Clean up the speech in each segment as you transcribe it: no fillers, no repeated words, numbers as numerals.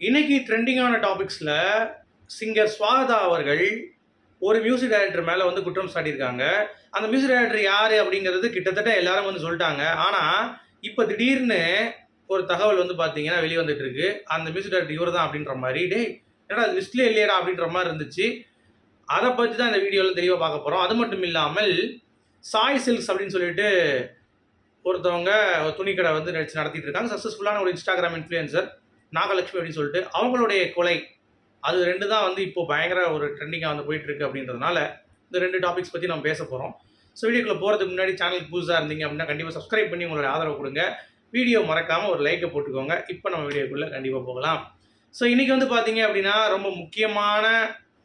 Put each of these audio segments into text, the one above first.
இன்னைக்கு ட்ரெண்டிங்கான டாபிக்ஸில் சிங்கர் ஸ்வாகதா அவர்கள் ஒரு மியூசிக் டைரக்டர் மேலே வந்து குற்றம் சாட்டியிருக்காங்க. அந்த மியூசிக் டைரக்டர் யார் அப்படிங்கிறது கிட்டத்தட்ட எல்லாரும் வந்து சொல்லிட்டாங்க. ஆனால் இப்போ திடீர்னு ஒரு தகவல் வந்து பார்த்தீங்கன்னா வெளியே வந்துட்டு இருக்கு. அந்த மியூசிக் டைரக்டர் இவர் தான் அப்படின்ற மாதிரி, ஏன்னா லிஸ்ட்லேயே இல்லையடா அப்படின்ற மாதிரி இருந்துச்சு. அதை பற்றி தான் இந்த வீடியோவில் தெளிவாக பார்க்க போகிறோம். அது மட்டும் இல்லாமல் சாய் சில்க்ஸ் அப்படின்னு சொல்லிட்டு ஒருத்தவங்க துணிக்கடை வந்து நடத்திட்டு இருக்காங்க. சக்ஸஸ்ஃபுல்லான ஒரு இன்ஸ்டாகிராம் இன்ஃப்ளூயன்சர் நாகலட்சுமி அப்படின்னு சொல்லிட்டு அவங்களுடைய கொலை, அது ரெண்டு தான் வந்து இப்போ பயங்கர ஒரு ட்ரெண்டிங்காக வந்து போயிட்டுருக்கு. அப்படின்றதுனால இந்த ரெண்டு டாபிக்ஸ் பற்றி நம்ம பேச போகிறோம். ஸோ வீடியோக்குள்ளே போகிறதுக்கு முன்னாடி சேனலுக்கு புதுசாக இருந்தீங்க அப்படின்னா கண்டிப்பாக சப்ஸ்கிரைப் பண்ணி உங்களோட ஆதரவு கொடுங்க. வீடியோ மறக்காமல் ஒரு லைக்கை போட்டுக்கோங்க. இப்போ நம்ம வீடியோக்குள்ளே கண்டிப்பாக போகலாம். ஸோ இன்றைக்கி வந்து பார்த்தீங்க அப்படின்னா ரொம்ப முக்கியமான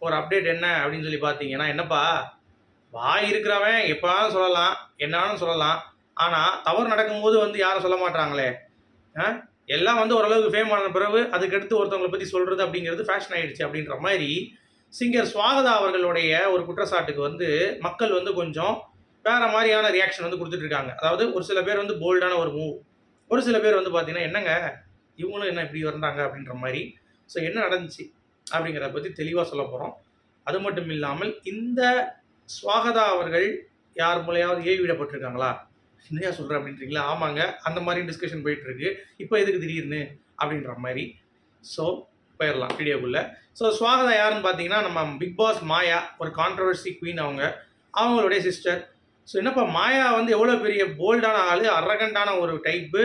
ஒரு அப்டேட் என்ன அப்படின்னு சொல்லி பார்த்தீங்கன்னா, என்னப்பா வாய் இருக்கிறவன் எப்போனாலும் சொல்லலாம், என்னாலும் சொல்லலாம். ஆனால் தவறு நடக்கும்போது வந்து யாரும் சொல்ல மாட்டாங்களே. எல்லாம் வந்து ஓரளவுக்கு ஃபேம் ஆன பிறகு அதுக்கடுத்து ஒருத்தவங்களை பற்றி சொல்கிறது அப்படிங்கிறது ஃபேஷன் ஆகிடுச்சு. அப்படின்ற மாதிரி சிங்கர் ஸ்வாகதா அவர்களுடைய ஒரு குற்றச்சாட்டுக்கு வந்து மக்கள் வந்து கொஞ்சம் வேறு மாதிரியான ரியாக்ஷன் வந்து கொடுத்துட்ருக்காங்க. அதாவது ஒரு சில பேர் வந்து போல்டான ஒரு மூவ், ஒரு சில பேர் வந்து பார்த்திங்கன்னா என்னங்க இவங்களும் என்ன இப்படி வந்தாங்க அப்படின்ற மாதிரி. ஸோ என்ன நடந்துச்சு அப்படிங்கிறத பற்றி தெளிவாக சொல்ல போகிறோம். அது மட்டும் இல்லாமல் இந்த ஸ்வாகதா அவர்கள் யார் மூலையாவது ஏவி விடப்பட்டிருக்காங்களா, என்னையா சொல்கிறேன் அப்படின்றீங்களா? ஆமாங்க, அந்த மாதிரி டிஸ்கஷன் போயிட்டுருக்கு. இப்போ எதுக்கு திடீர்னு அப்படின்ற மாதிரி. ஸோ போயிடலாம் வீடியோக்குள்ளே. ஸோ ஸ்வாகதா யாருன்னு பார்த்தீங்கன்னா நம்ம பிக் பாஸ் மாயா, ஒரு கான்ட்ரவர்சி குவீன். அவங்களுடைய சிஸ்டர். ஸோ என்னப்பா மாயா வந்து எவ்வளோ பெரிய போல்டான ஆள், அரகண்டான ஒரு டைப்பு.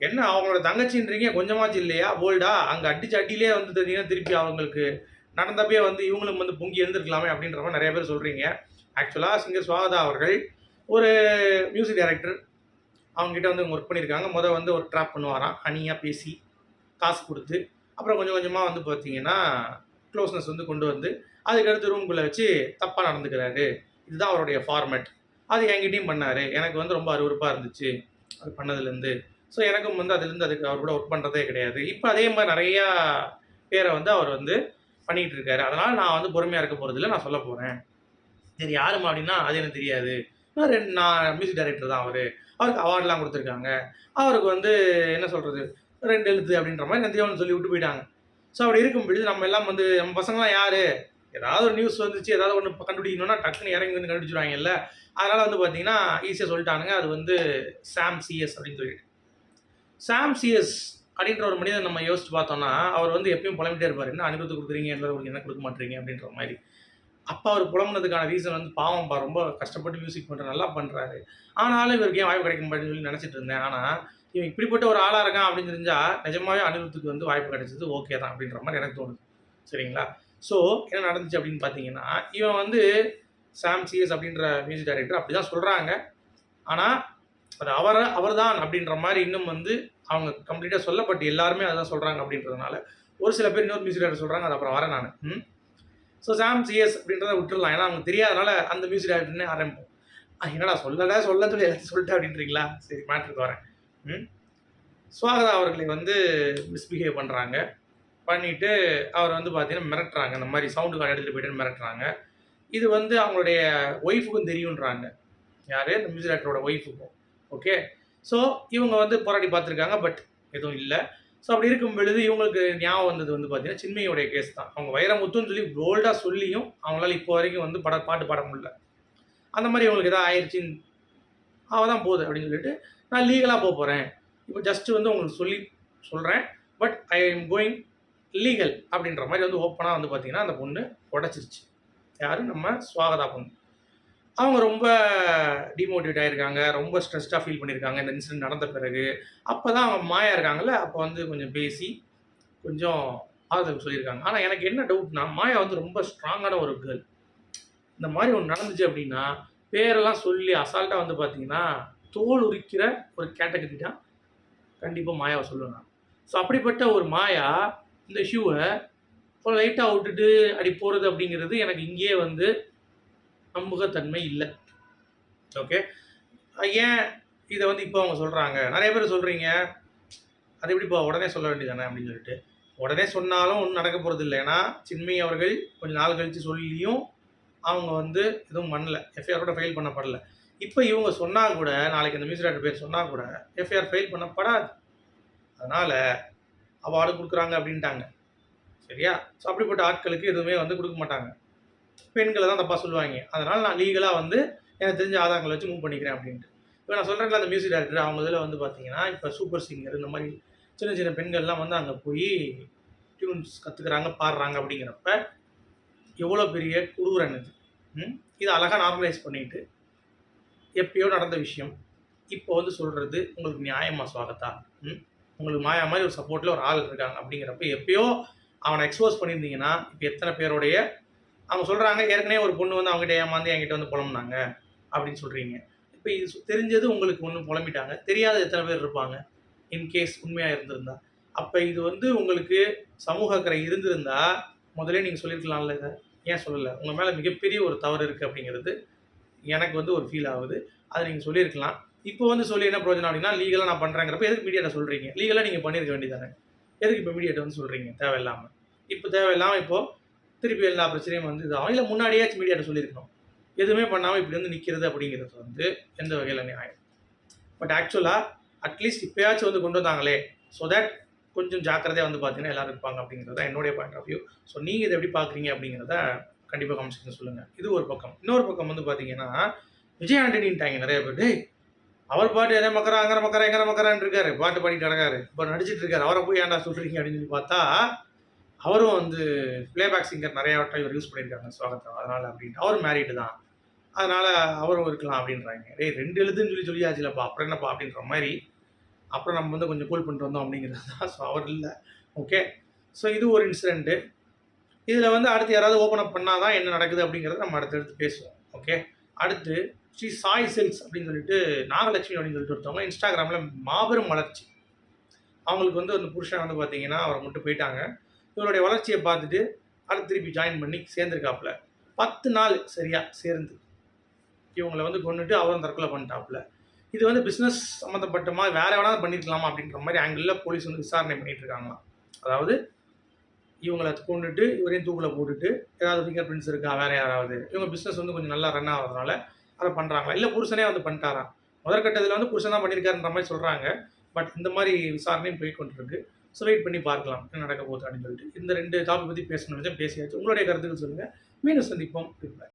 என்ன அவங்களோட தங்கச்சின்றீங்க, கொஞ்சமாச்சு இல்லையா போல்டா? அங்கே அடிச்சு அடியிலே வந்து தெரிஞ்சிங்கன்னா திருப்பி அவங்களுக்கு நடந்தப்பே வந்து இவங்களும் வந்து பொங்கி எழுந்திருக்கலாமே அப்படின்ற மாதிரி நிறைய பேர் சொல்கிறீங்க. ஆக்சுவலாக சிங்கர் ஸ்வாகதா அவர்கள் ஒரு மியூசிக் டைரக்டர், அவங்ககிட்ட வந்து ஒர்க் பண்ணியிருக்காங்க. வந்து ஒரு ட்ராப் பண்ணுவாராம், ஹனியாக பேசி காசு கொடுத்து. அப்புறம் கொஞ்சம் கொஞ்சமாக வந்து பார்த்தீங்கன்னா க்ளோஸ்னஸ் வந்து கொண்டு வந்து அதுக்கடுத்து ரூம்குள்ளே வச்சு தப்பாக நடந்துக்கிறாரு. இதுதான் அவருடைய ஃபார்மேட். அது என்கிட்டையும் பண்ணார். எனக்கு வந்து ரொம்ப அருவருப்பாக இருந்துச்சு அது பண்ணதுலேருந்து. ஸோ எனக்கும் வந்து அதுலேருந்து அதுக்கு அவர் கூட ஒர்க் பண்ணுறதே கிடையாது. இப்போ அதே மாதிரி நிறையா பேரை வந்து அவர் வந்து பண்ணிகிட்டு இருக்காரு. அதனால் நான் வந்து பொறுமையாக இருக்க போகிறதில்ல, நான் சொல்ல போகிறேன். சரி யாருமா அப்படின்னா அது எனக்கு தெரியாது. நான் மியூசிக் டைரக்டர் தான் அவருக்கு அவார்ட்லாம் கொடுத்துருக்காங்க. அவருக்கு வந்து என்ன சொல்கிறது, 2 எழுத்து அப்படின்ற மாதிரி நந்தியாவன் சொல்லி விட்டு போயிட்டாங்க. ஸோ அப்படி இருக்கும் பொழுது நம்ம எல்லாம் வந்து நம்ம பசங்களாம் யார், ஏதாவது ஒரு நியூஸ் வந்துச்சு, ஏதாவது ஒன்று கண்டுபிடிக்கணும்னா டக்குன்னு இறங்கி வந்து கண்டுபிடிச்சிடுவாங்கல்ல. அதனால் வந்து பார்த்தீங்கன்னா ஈஸியாக சொல்லிட்டானுங்க, அது வந்து சாம் சிஎஸ் அப்படின்னு சொல்லிட்டு. சாம் சிஎஸ் அப்படின்ற ஒரு மனிதன் நம்ம யோசிச்சு பார்த்தோம்னா அவர் வந்து எப்பயும் புலம்பிட்டே இருப்பார். என்ன அனுபவத்தை கொடுக்குறீங்க, எல்லாரும் என்ன கொடுக்க மாட்டீங்க அப்படின்ற மாதிரி. அப்போ அவர் புலம்புனதுக்கான ரீசன் வந்து பாவம்பா, ரொம்ப கஷ்டப்பட்டு மியூசிக் பண்ணுற நல்லா பண்ணுறாரு, ஆனாலும் இவருக்கு ஏன் வாய்ப்பு கிடைக்க மாட்டேன்னு சொல்லி நினச்சிட்டு இருந்தேன். ஆனால் இவன் இப்படிப்பட்ட ஒரு ஆளாக இருக்கான் அப்படின்னு தெரிஞ்சால் நிஜமாவே அனிருத்துக்கு வந்து வாய்ப்பு கிடைச்சது ஓகே தான் அப்படின்ற மாதிரி எனக்கு தோணுது. சரிங்களா? ஸோ என்ன நடந்துச்சு அப்படின்னு பார்த்தீங்கன்னா, இவன் வந்து சாம் சிஎஸ் அப்படின்ற மியூசிக் டைரக்டர் அப்படி தான் சொல்கிறாங்க. ஆனால் அது அவர் தான் அப்படின்ற மாதிரி இன்னும் வந்து அவங்க கம்ப்ளீட்டாக சொல்லப்பட்டு எல்லாருமே அதுதான் சொல்கிறாங்க. அப்படின்றதுனால ஒரு சில பேர் இன்னொரு மியூசிக் டைரக்டர் சொல்கிறாங்க, அது அப்புறம் வரேன் நான். ஸோ சாம் சிஎஸ் அப்படின்றத விட்டுடலாம், ஏன்னா அவங்க தெரியாதனால அந்த மியூசிக் டைரக்டர்னே ஆரம்பிப்போம். என்னடா சொல்லலை சொல்லன்னு சொல்லி எல்லாத்தையும் சொல்லிட்டு அப்படின்றீங்களா? சரி மேட்ருக்கு வரேன். ஸ்வாகதா அவர்களை வந்து மிஸ்பிஹேவ் பண்ணுறாங்க. பண்ணிவிட்டு அவர் வந்து பார்த்தீங்கன்னா மிரட்டுறாங்க. இந்த மாதிரி சவுண்டு கார்டு எடுத்துகிட்டு போய்ட்டு மிரட்டுறாங்க. இது வந்து அவங்களுடைய ஒய்ஃபுக்கும் தெரியுன்றாங்க. யார்? இந்த மியூசிக் டைரக்டரோட ஒய்ஃபுக்கும். ஓகே. ஸோ இவங்க வந்து போராடி பார்த்துருக்காங்க, பட் எதுவும் இல்லை. ஸோ அப்படி இருக்கும் பொழுது இவங்களுக்கு ஞாபகம் வந்தது வந்து பார்த்தீங்கன்னா சின்மையோடைய கேஸ் தான். அவங்க வைரமுத்துன்னு சொல்லி போல்டாக சொல்லியும் அவங்களால இப்போ வரைக்கும் வந்து பாட்டு பாட முடியல. அந்த மாதிரி இவங்களுக்கு எதாவது ஆயிடுச்சின்னு அவள் தான் போகுது அப்படின்னு சொல்லிட்டு நான் லீகலாக போகிறேன். இப்போ ஜஸ்ட்டு வந்து உங்களுக்கு சொல்கிறேன், but I am going legal அப்படின்ற மாதிரி வந்து ஓப்பனாக வந்து பார்த்திங்கன்னா அந்த பொண்ணு உடச்சிருச்சு. யார்? நம்ம ஸ்வாகதா பொண்ணு. அவங்க ரொம்ப டிமோட்டிவேட் ஆகிருக்காங்க, ரொம்ப ஸ்ட்ரெஸ்டாக ஃபீல் பண்ணியிருக்காங்க இந்த இன்சிடென்ட் நடந்த பிறகு. அப்போ தான் அவங்க மாயா இருக்காங்கல்ல, அப்போ வந்து கொஞ்சம் பேசி கொஞ்சம் ஆறுதல் சொல்லியிருக்காங்க. ஆனால் எனக்கு என்ன டவுட்னா, மாயா வந்து ரொம்ப ஸ்ட்ராங்கான ஒரு கேர்ள். இந்த மாதிரி ஒன்று நடந்துச்சு அப்படின்னா பேரெல்லாம் சொல்லி அசால்ட்டாக வந்து பார்த்தீங்கன்னா தோல் உரிக்கிற ஒரு கேட்டகரி தான் கண்டிப்பாக மாயாவை சொல்லுவேன் நான். ஸோ அப்படிப்பட்ட ஒரு மாயா இந்த இஷ்யூவை ஒரு லைட்டாக விட்டுட்டு அப்படி போகிறது அப்படிங்கிறது எனக்கு இங்கேயே வந்து நம்பகத்தன்மை இல்லை. ஓகே. ஏன் இதை வந்து இப்போ அவங்க சொல்கிறாங்க? நிறைய பேர் சொல்கிறீங்க, அது எப்படிப்பா உடனே சொல்ல வேண்டியதானே அப்படின்னு சொல்லிட்டு. உடனே சொன்னாலும் ஒன்றும் நடக்க போகிறது இல்லை. ஏன்னா சின்மை அவர்கள் கொஞ்சம் நாள் கழித்து சொல்லியும் அவங்க வந்து எதுவும் பண்ணல, எஃப்ஐஆர் கூட ஃபைல் பண்ணப்படலை. இப்போ இவங்க சொன்னால் கூட, நாளைக்கு அந்த மியூசிக் டைரக்டர் பேர் சொன்னால் கூட எஃப்ஐஆர் ஃபைல் பண்ணப்படாது. அதனால் அவார்டு கொடுக்குறாங்க அப்படின்ட்டாங்க. சரியா? ஸோ அப்படிப்பட்ட ஆட்களுக்கு எதுவுமே வந்து குடுக்க மாட்டாங்க. பெண்கள தான் தப்பா சொல்லுவாய்ங்க. அதனால நான் லீகலா வந்து எனக்கு தெரிஞ்ச ஆதாரங்கள வச்சு மூவ் பண்ணிக்கிறேன் அப்படின்ட்டு. இப்ப நான் சொல்றேன்ல அந்த மியூசிக் டைரக்டர் அவங்க இதுல வந்து பார்த்தீங்கன்னா, இப்ப சூப்பர் சிங்கர் இந்த மாரி சின்ன சின்ன பெண்கள்லாம் வந்து அங்க போயி டியூன்ஸ் கத்துக்கிறாங்க, பாடுறாங்க அப்படிங்கிறப்ப, எவ்வளோ பெரிய குரூரன் இது. ம். இத அழகா நார்மலைஸ் பண்ணிட்டு, எப்பயோ நடந்த விஷயம். இப்போ வந்து சொல்றது உங்களுக்கு நியாயமா ஸ்வாகத்தா? ம். உங்களுக்கு மாயா மாரி ஒரு சப்போர்ட்ல ஒரு ஆள் இருக்காங்க அப்படிங்கிறப்ப, எப்பயோ அவன எக்ஸ்போஸ் பண்ணியிருந்தீங்கன்னா, இப்ப எத்தன பேருடைய அவங்க சொல்றாங்க, ஏற்கனவே ஒரு பொண்ணு வந்து அவங்ககிட்ட ஏமாந்து என்கிட்ட வந்து புலம்புனாங்க அப்படின்னு சொல்றீங்க. இப்ப இது தெரிஞ்சது உங்களுக்கு ஒண்ணு புலம்பிட்டாங்க. தெரியாத எத்தன பேர் இருப்பாங்க? இன்கேஸ் உண்மையா இருந்திருந்தா. அப்ப இது வந்து உங்களுக்கு சமூக அக்கறை இருந்திருந்தா, முதல்லயே நீங்க சொல்லியிருக்கலாம்ல இத. ஏன் சொல்லல? உங்க மேல மிகப்பெரிய ஒரு தவறு இருக்கு அப்படிங்கிறது எனக்கு வந்து ஒரு ஃபீல் ஆவுது. அத நீங்க சொல்லியிருக்கலாம். இப்போ வந்து சொல்லி என்ன பிரயோஜனம் அப்படின்னா, லீகலா நான் பண்றேங்கிறப்ப எதுக்கு மீடியாட்ட சொல்றீங்க? லீகலா நீங்க பண்ணியிருக்க வேண்டியது தானே. எதுக்கு இப்ப மீடியாட்ட வந்து சொல்றீங்க தேவையில்லாம? இப்ப தேவையில்லாம இப்போ திருப்பி எல்லா பிரச்சனையும் வந்து இதாகும். இல்ல முன்னாடியாச்சும் மீடியாட்ட சொல்லியிருக்கணும். எதுவுமே பண்ணாம இப்படி வந்து நிக்கிறது அப்படிங்கிறது வந்து எந்த வகையில நியாயம்? பட் ஆக்சுவலா அட்லீஸ்ட் இப்பயாச்சும் வந்து கொண்டு வந்தாங்களே! ஸோ தட் கொஞ்சம் ஜாக்கிரதையா வந்து பார்த்தீங்கன்னா, எல்லாரும் இருப்பாங்க அப்படிங்கிறது தான் என்னுடைய பாயிண்ட் ஆஃப் வியூ. ஸோ நீங்க இத எப்படி பார்க்குறீங்க அப்படிங்கிறத கண்டிப்பா கமெண்ட் செக்ஷன்ல சொல்லுங்க. இது ஒரு பக்கம். இன்னொரு பக்கம் வந்து பார்த்தீங்கன்னா, விஜய் ஆண்டனின்ட்டாய்ங்க நெறைய பேர். டேய்! அவர் பாட்டு என மக்கரா, அங்கன மக்கரா, எங்கன மக்காரான்னு இருக்காரு. பாட்டு பாடிட்டு கிடக்காரு. இப்ப நடிச்சிட்டு இருக்காரு. அவர போய் ஏன்டா சொல்றீங்க அப்படின்னு சொல்லி பார்த்தா, அவரும் வந்து பிளேபேக் சிங்கர் நெறைய வட்டம் இவர் யூஸ் பண்ணியிருக்காங்க ஸ்வாகத்தா. அதனால அப்படின்ட்டு. அவரும் மேரிடு தான். அதனால அவரும் இருக்கலாம் அப்படின்றாய்ங்க. டேய் 2 எழுதுன்னு சொல்லி சொல்லியாச்சுலப்பா. அப்புறம் என்னப்பா அப்படின்ற மாரி, அப்புறம் நம்ம வந்து கொஞ்சம் கூல் பண்ணிட்டு வந்தோம் அப்படிங்கிறது தான். ஸோ அவர் இல்ல. ஓகே. ஸோ இது ஒரு இன்சிடென்ட். இதுல வந்து அடுத்து யாராவது ஓப்பன் அப் பண்ணா தான் என்ன நடக்குது அப்படிங்கிறத நம்ம அடுத்தடுத்து பேசுவோம். ஓகே. அடுத்து ஸ்ரீ சாய் சில்க்ஸ் அப்படின்னு சொல்லிட்டு நாகலட்சுமி அப்படின்னு சொல்லிட்டு ஒருத்தவங்க இன்ஸ்டாகிராம்ல மாபெரும் வளர்ச்சி. அவங்களுக்கு வந்து அந்த புருஷன் வந்து பார்த்தீங்கன்னா, அவர விட்டு போயிட்டாங்க. இவருடைய வளர்ச்சிய பார்த்துட்டு, அடுத்து திருப்பி ஜாயின் பண்ணி சேர்ந்திருக்காப்ல. 10 நாள் சரியா சேர்ந்து. இவங்கள வந்து கொன்னுட்டு அவரும் தற்கொலை பண்ணிட்டாப்ல. இது வந்து பிசினஸ் சம்மந்தப்பட்டமா வேற எவனாவது பண்ணியிருக்கலாமா அப்படின்ற மாரி ஆங்கிள்ல போலீஸ் வந்து விசாரணை பண்ணிட்டு இருக்காங்களாம். அதாவது இவங்கள கொன்னுட்டு, இவரையும் தூக்குல போட்டுட்டு, ஏதாவது ஃபிங்கர் பிரிண்ட்ஸ் இருக்கா வேற யாராவது? இவங்க பிசினஸ் வந்து கொஞ்சம் நல்லா ரன் ஆகுறதுனால அத பண்றாங்களா? இல்ல புருஷனே வந்து பண்ணிட்டாரா? முதற்கட்டத்துல வந்து புருஷன் தான் பண்ணியிருக்காருன்ற மாரி சொல்றாங்க. பட் இந்த மாரி விசாரணையும் போய் கொண்டிருக்கு. ஸோ வெயிட் பண்ணி பார்க்கலாம். என்ன நடக்க போகுது அப்படின்னு சொல்லிட்டு. இந்த 2 டாபிக் பத்தி பேசணும்னு நெனச்சேன் பேசியாச்சு. உங்களுடைய கருத்துக்கள் சொல்லுங்க. மீண்டும் சந்திப்போம். Good bye.